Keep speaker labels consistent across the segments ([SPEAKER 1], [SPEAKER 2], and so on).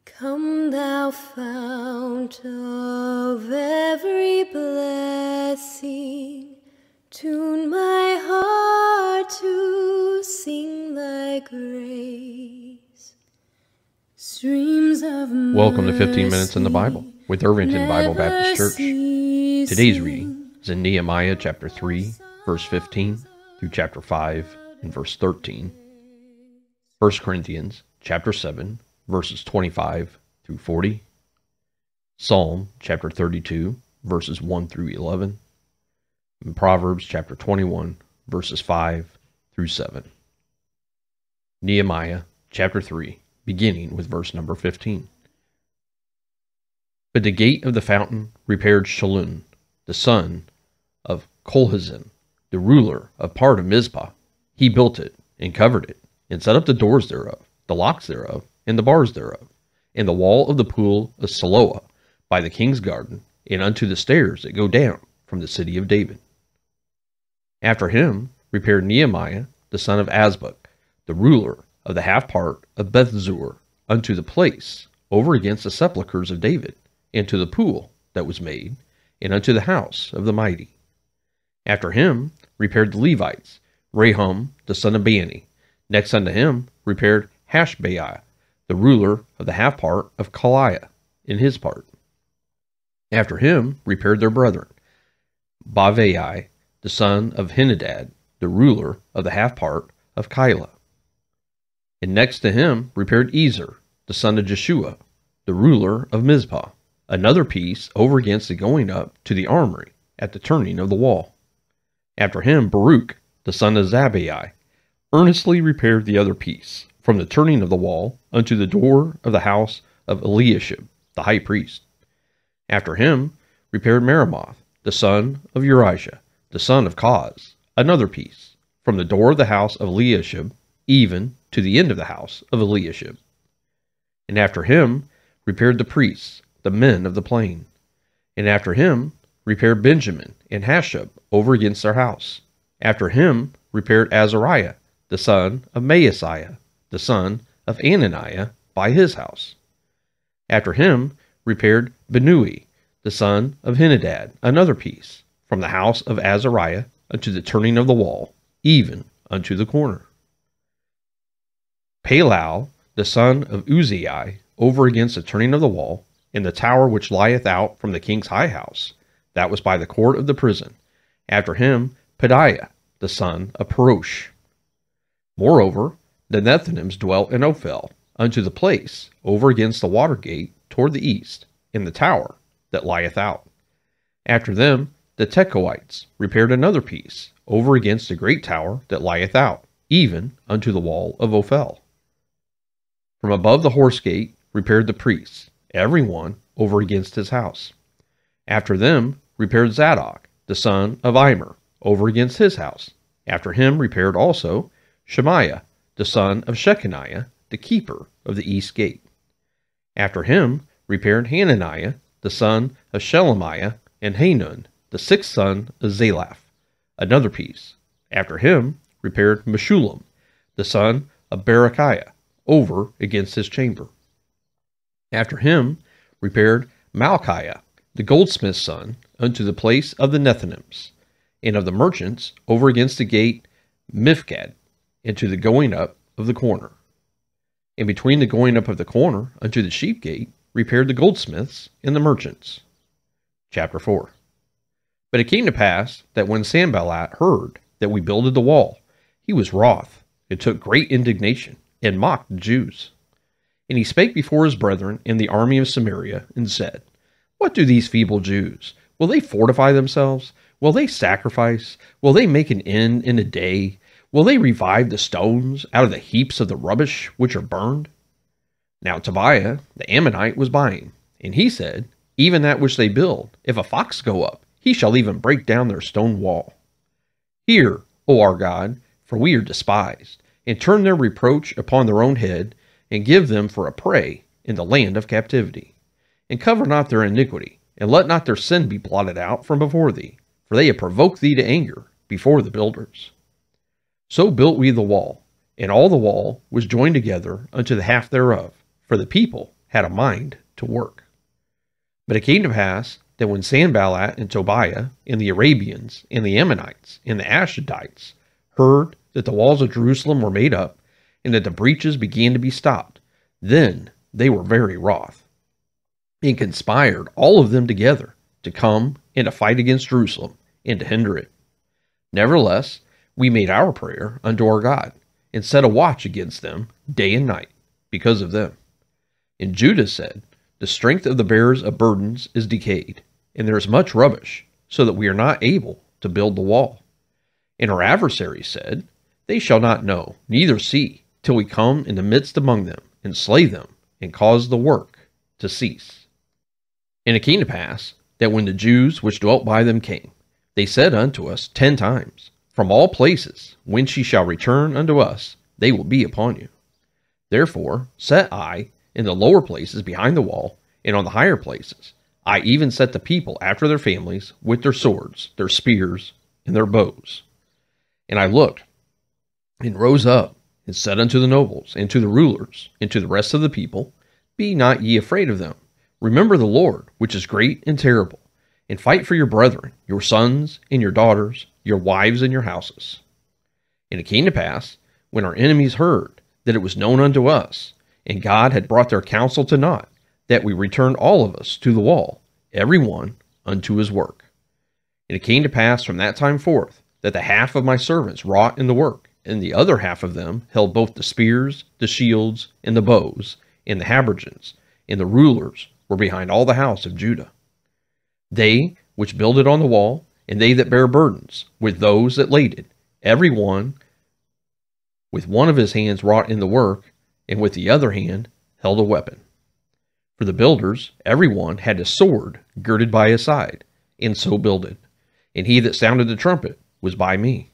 [SPEAKER 1] Come thou fount of every blessing, tune my heart to sing thy grace. Streams of mercy.
[SPEAKER 2] Welcome to 15 Minutes in the Bible with Irvington Bible Baptist Church. Today's reading is in Nehemiah chapter 3, verse 15 through chapter 5 and verse 13. 1 Corinthians chapter 7, verses 25 through 40. Psalm chapter 32, verses 1 through 11. And Proverbs chapter 21, verses 5 through 7. Nehemiah chapter 3, beginning with verse number 15. But the gate of the fountain repaired Shallun, the son of Kolhazin, the ruler of part of Mizpah. He built it, and covered it, and set up the doors thereof, the locks thereof, and the bars thereof, and the wall of the pool of Siloah, by the king's garden, and unto the stairs that go down from the city of David. After him repaired Nehemiah, the son of Azbuk, the ruler of the half part of Bethzur, unto the place over against the sepulchres of David, and to the pool that was made, and unto the house of the mighty. After him repaired the Levites, Rahum the son of Bani. Next unto him repaired Hashabiah, the ruler of the half part of Kaliah, in his part. After him repaired their brethren, Bavai, the son of Henadad, the ruler of the half part of Keilah. And next to him repaired Ezer, the son of Jeshua, the ruler of Mizpah, another piece over against the going up to the armory at the turning of the wall. After him Baruch, the son of Zabbai, earnestly repaired the other piece, from the turning of the wall unto the door of the house of Eliashib, the high priest. After him repaired Meremoth, the son of Urijah, the son of Koz, another piece, from the door of the house of Eliashib, even to the end of the house of Eliashib. And after him repaired the priests, the men of the plain. And after him repaired Benjamin and Hashub over against their house. After him repaired Azariah, the son of Maaseiah, the son of Ananiah, by his house. After him repaired Benui, the son of Henadad, another piece, from the house of Azariah unto the turning of the wall, even unto the corner. Palal, the son of Uzziah, over against the turning of the wall, in the tower which lieth out from the king's high house, that was by the court of the prison. After him Pedaiah, the son of Parosh. Moreover, the Nethinims dwelt in Ophel, unto the place over against the water gate toward the east, in the tower that lieth out. After them the Tekoites repaired another piece, over against the great tower that lieth out, even unto the wall of Ophel. From above the horse gate repaired the priests, every one over against his house. After them repaired Zadok, the son of Immer, over against his house. After him repaired also Shemaiah, the son of Shechaniah, the keeper of the east gate. After him repaired Hananiah, the son of Shelemiah, and Hanun, the sixth son of Zalaph, another piece. After him repaired Meshullam, the son of Berechiah, over against his chamber. After him repaired Malchiah, the goldsmith's son, unto the place of the Nethinims, and of the merchants over against the gate Mifkad, into the going up of the corner. And between the going up of the corner unto the sheep gate repaired the goldsmiths and the merchants. Chapter 4. But it came to pass that when Sanballat heard that we builded the wall, he was wroth, and took great indignation, and mocked the Jews. And he spake before his brethren in the army of Samaria, and said, What do these feeble Jews? Will they fortify themselves? Will they sacrifice? Will they make an end in a day? Will they revive the stones out of the heaps of the rubbish which are burned? Now Tobiah the Ammonite was buying, and he said, Even that which they build, if a fox go up, he shall even break down their stone wall. Hear, O our God, for we are despised, and turn their reproach upon their own head, and give them for a prey in the land of captivity. And cover not their iniquity, and let not their sin be blotted out from before thee, for they have provoked thee to anger before the builders. So built we the wall, and all the wall was joined together unto the half thereof, for the people had a mind to work. But it came to pass that when Sanballat and Tobiah and the Arabians and the Ammonites and the Ashdodites heard that the walls of Jerusalem were made up and that the breaches began to be stopped, then they were very wroth, and conspired all of them together to come and to fight against Jerusalem and to hinder it. Nevertheless, we made our prayer unto our God, and set a watch against them day and night because of them. And Judah said, the strength of the bearers of burdens is decayed, and there is much rubbish, so that we are not able to build the wall. And our adversaries said, they shall not know, neither see, till we come in the midst among them, and slay them, and cause the work to cease. And it came to pass, that when the Jews which dwelt by them came, they said unto us 10 times, from all places whence ye shall return unto us, they will be upon you. Therefore set I in the lower places behind the wall, and on the higher places, I even set the people after their families with their swords, their spears, and their bows. And I looked, and rose up, and said unto the nobles, and to the rulers, and to the rest of the people, be not ye afraid of them. Remember the Lord, which is great and terrible, and fight for your brethren, your sons and your daughters, your wives and your houses. And it came to pass, when our enemies heard that it was known unto us, and God had brought their counsel to naught, that we returned all of us to the wall, every one unto his work. And it came to pass from that time forth, that the half of my servants wrought in the work, and the other half of them held both the spears, the shields, and the bows, and the habergeons, and the rulers were behind all the house of Judah. They which builded on the wall, and they that bare burdens, with those that laid it, every one with one of his hands wrought in the work, and with the other hand held a weapon. For the builders, every one had a sword girded by his side, and so builded. And he that sounded the trumpet was by me.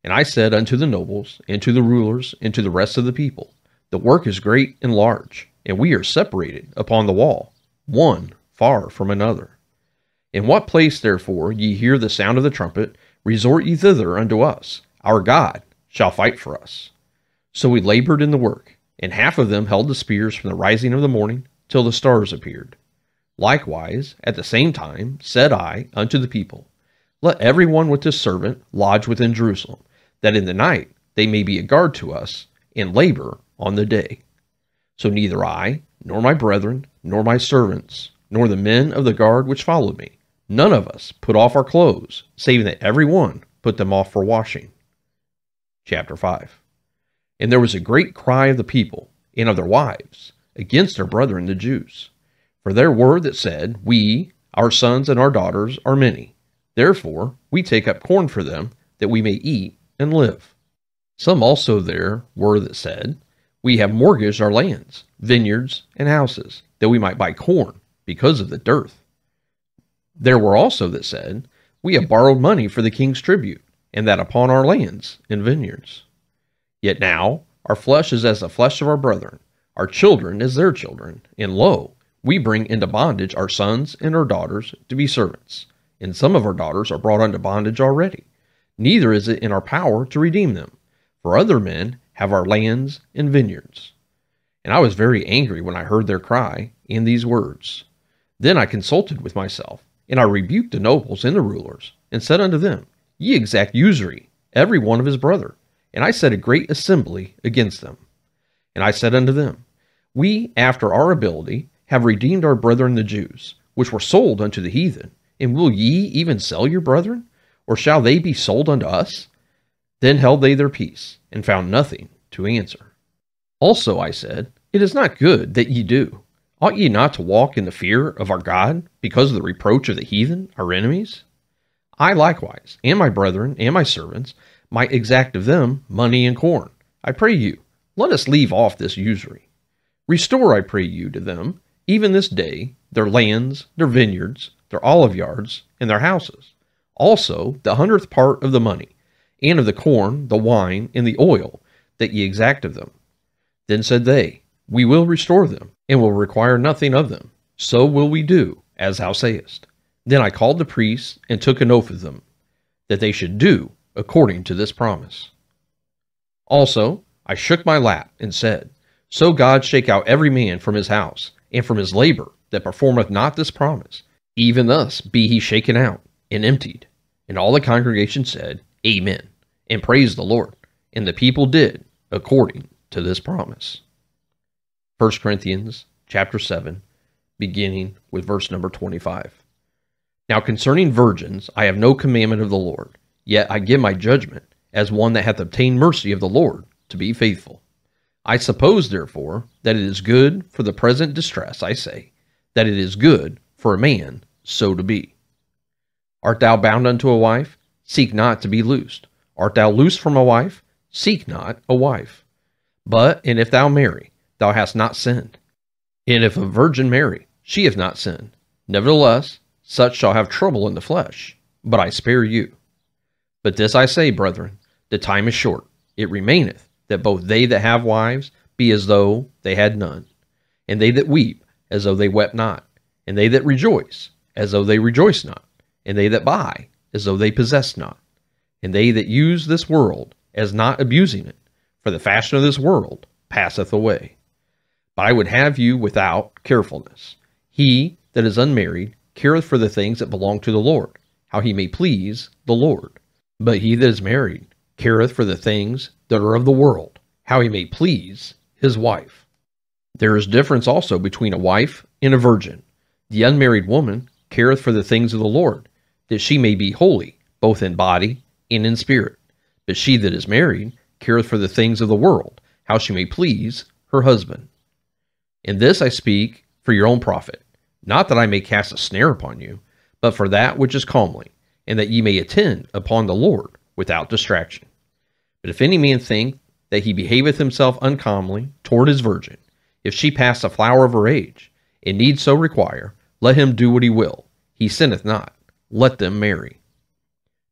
[SPEAKER 2] And I said unto the nobles, and to the rulers, and to the rest of the people, the work is great and large, and we are separated upon the wall, one far from another. In what place, therefore, ye hear the sound of the trumpet, resort ye thither unto us. Our God shall fight for us. So we labored in the work, and half of them held the spears from the rising of the morning till the stars appeared. Likewise, at the same time, said I unto the people, let every one with his servant lodge within Jerusalem, that in the night they may be a guard to us, and labor on the day. So neither I, nor my brethren, nor my servants, nor the men of the guard which followed me, none of us put off our clothes, saving that every one put them off for washing. Chapter 5. And there was a great cry of the people, and of their wives, against their brethren the Jews. For there were that said, we, our sons and our daughters, are many. Therefore we take up corn for them, that we may eat and live. Some also there were that said, we have mortgaged our lands, vineyards, and houses, that we might buy corn, because of the dearth. There were also that said, we have borrowed money for the king's tribute, and that upon our lands and vineyards. Yet now our flesh is as the flesh of our brethren, our children as their children, and lo, we bring into bondage our sons and our daughters to be servants, and some of our daughters are brought unto bondage already. Neither is it in our power to redeem them, for other men have our lands and vineyards. And I was very angry when I heard their cry and these words. Then I consulted with myself, and I rebuked the nobles and the rulers, and said unto them, ye exact usury, every one of his brother. And I set a great assembly against them. And I said unto them, we, after our ability, have redeemed our brethren the Jews, which were sold unto the heathen. And will ye even sell your brethren? Or shall they be sold unto us? Then held they their peace, and found nothing to answer. Also I said, it is not good that ye do. Ought ye not to walk in the fear of our God, because of the reproach of the heathen, our enemies? I likewise, and my brethren, and my servants, might exact of them money and corn. I pray you, let us leave off this usury. Restore, I pray you, to them, even this day, their lands, their vineyards, their olive yards, and their houses. Also the 100th part of the money, and of the corn, the wine, and the oil, that ye exact of them. Then said they, we will restore them, and will require nothing of them. So will we do, as thou sayest. Then I called the priests, and took an oath of them, that they should do according to this promise. Also I shook my lap, and said, so God shake out every man from his house, and from his labor that performeth not this promise, even thus be he shaken out and emptied. And all the congregation said, Amen, and praised the Lord. And the people did according to this promise. 1 Corinthians chapter 7, beginning with verse number 25. Now concerning virgins, I have no commandment of the Lord, yet I give my judgment, as one that hath obtained mercy of the Lord, to be faithful. I suppose, therefore, that it is good for the present distress, I say, that it is good for a man so to be. Art thou bound unto a wife? Seek not to be loosed. Art thou loosed from a wife? Seek not a wife. But, and if thou marry, thou hast not sinned. And if a virgin marry, she hath not sinned. Nevertheless, such shall have trouble in the flesh, but I spare you. But this I say, brethren, the time is short. It remaineth, that both they that have wives be as though they had none, and they that weep as though they wept not, and they that rejoice as though they rejoice not, and they that buy as though they possess not, and they that use this world as not abusing it, for the fashion of this world passeth away. But I would have you without carefulness. He that is unmarried careth for the things that belong to the Lord, how he may please the Lord. But he that is married careth for the things that are of the world, how he may please his wife. There is difference also between a wife and a virgin. The unmarried woman careth for the things of the Lord, that she may be holy, both in body and in spirit. But she that is married careth for the things of the world, how she may please her husband. In this I speak for your own profit, not that I may cast a snare upon you, but for that which is comely, and that ye may attend upon the Lord without distraction. But if any man think that he behaveth himself uncomely toward his virgin, if she pass the flower of her age, and need so require, let him do what he will. He sinneth not. Let them marry.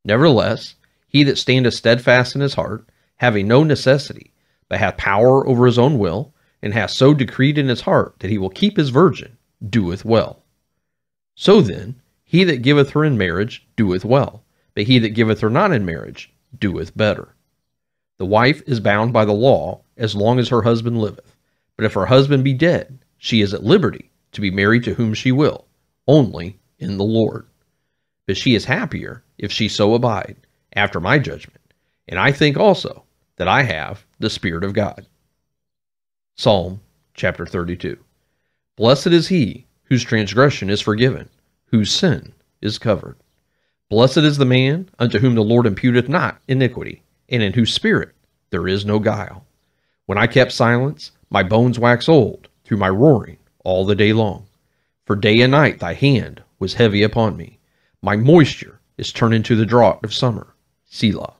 [SPEAKER 2] Nevertheless, he that standeth steadfast in his heart, having no necessity, but hath power over his own will, and hath so decreed in his heart that he will keep his virgin, doeth well. So then, he that giveth her in marriage doeth well, but he that giveth her not in marriage doeth better. The wife is bound by the law as long as her husband liveth, but if her husband be dead, she is at liberty to be married to whom she will, only in the Lord. But she is happier if she so abide, after my judgment, and I think also that I have the Spirit of God. Psalm chapter 32. Blessed is he whose transgression is forgiven, whose sin is covered. Blessed is the man unto whom the Lord imputeth not iniquity, and in whose spirit there is no guile. When I kept silence, my bones waxed old through my roaring all the day long. For day and night thy hand was heavy upon me. My moisture is turned into the drought of summer. Selah.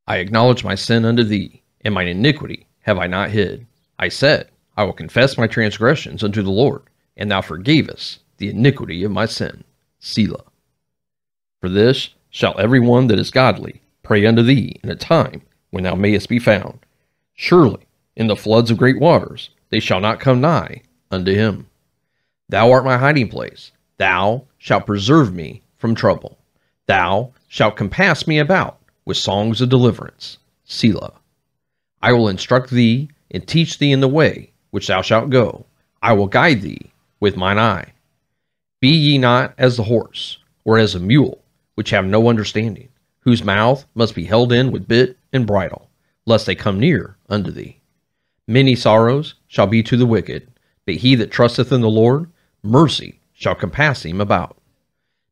[SPEAKER 2] I acknowledge my sin unto thee, and mine iniquity have I not hid. I said, I will confess my transgressions unto the Lord, and thou forgavest the iniquity of my sin. Selah. For this shall every one that is godly pray unto thee in a time when thou mayest be found. Surely in the floods of great waters they shall not come nigh unto him. Thou art my hiding place. Thou shalt preserve me from trouble. Thou shalt compass me about with songs of deliverance. Selah. I will instruct thee and teach thee in the way which thou shalt go. I will guide thee with mine eye. Be ye not as the horse, or as a mule, which have no understanding, whose mouth must be held in with bit and bridle, lest they come near unto thee. Many sorrows shall be to the wicked, but he that trusteth in the Lord, mercy shall compass him about.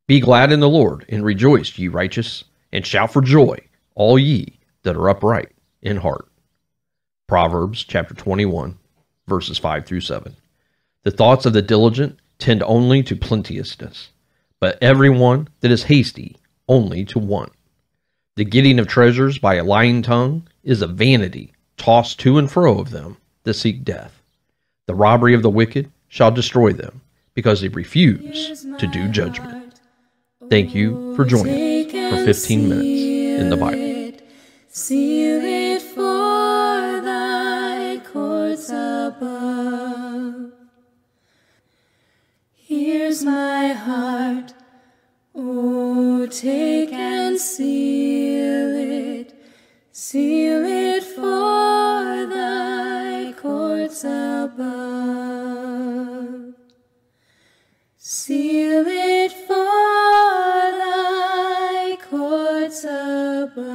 [SPEAKER 2] Be glad in the Lord, and rejoice, ye righteous, and shout for joy, all ye that are upright in heart. Proverbs chapter 21, verses 5 through 7. The thoughts of the diligent tend only to plenteousness, but every one that is hasty only to want. The getting of treasures by a lying tongue is a vanity tossed to and fro of them that seek death. The robbery of the wicked shall destroy them, because they refuse to do judgment. Thank you for joining us for 15 minutes in the Bible.
[SPEAKER 1] Seal it for thy courts above. Here's my heart, oh, take and seal it for thy courts above. Seal it for thy courts above.